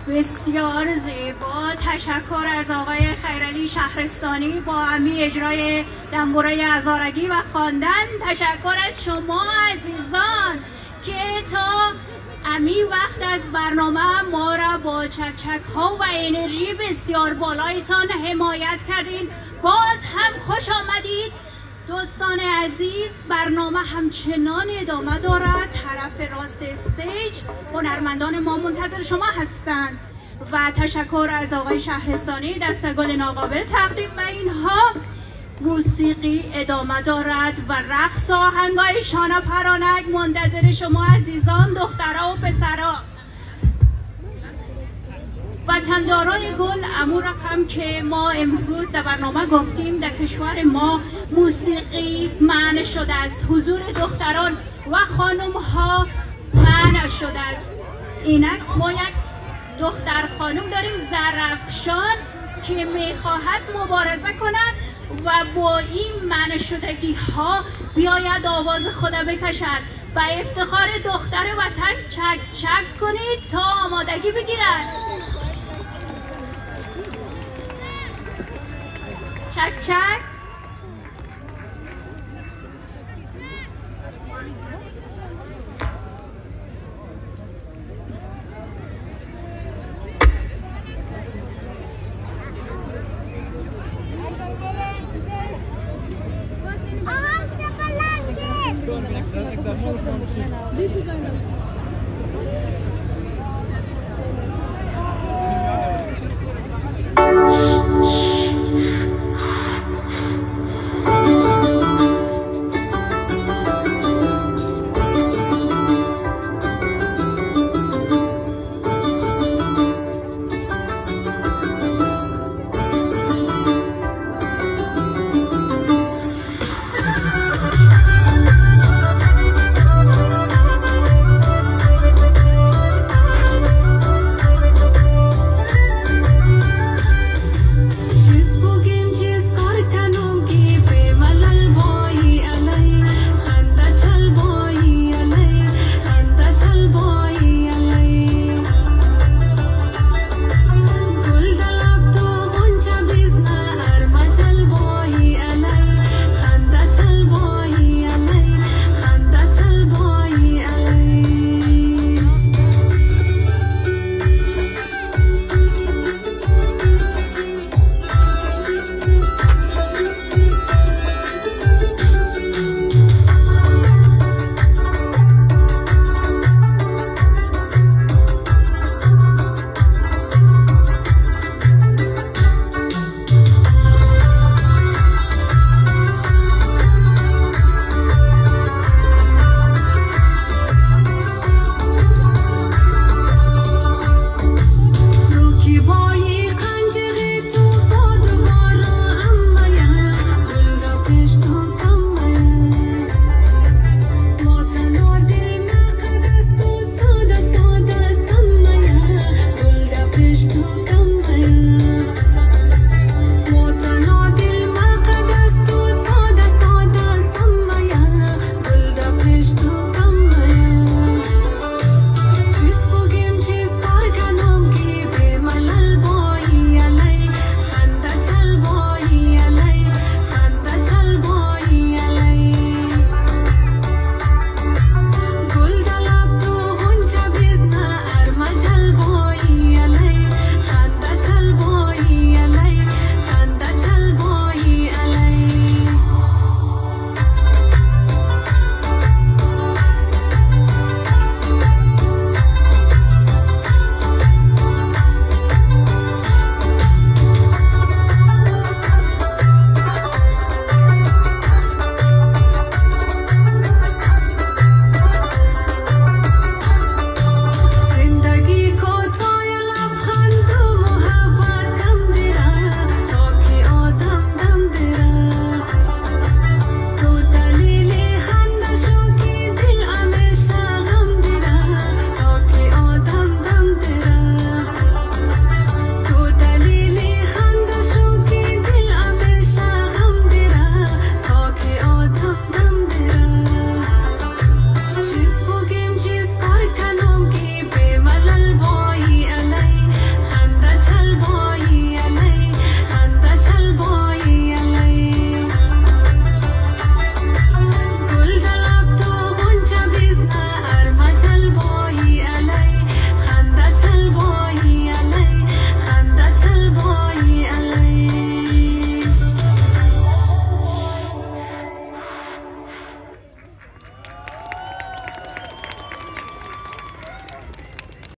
بسیار زیبا. تشکر از آقای خیرعلی شهرستانی با امی اجرای دنبوره هزارگی و خواندن. تشکر از شما عزیزان که تا امی وقت از برنامه ما را با چکچک ها و انرژی بسیار بالایتان حمایت کردین. باز هم خوش آمدید دوستان عزیز. برنامه همچنان ادامه دارد. طرف راست استیج هنرمندان ما منتظر شما هستند و تشکر از آقای شهرستانی. دستگل ناقابل تقدیم و اینها. موسیقی ادامه دارد و رقص آهنگای شانه فرانک منتظر شما عزیزان دخترها و پسرها. وطندارای گل امو رقم که ما امروز در برنامه گفتیم در کشور ما موسیقی منع شده است، حضور دختران و خانم ها منع شده است. اینک ما یک دختر خانم داریم زرافشان که میخواهد مبارزه کند و با این منع شدگی ها بیاید آواز خود بکشد. و افتخار دختر وطن چک چک کنید تا آمادگی بگیرد. چک چک.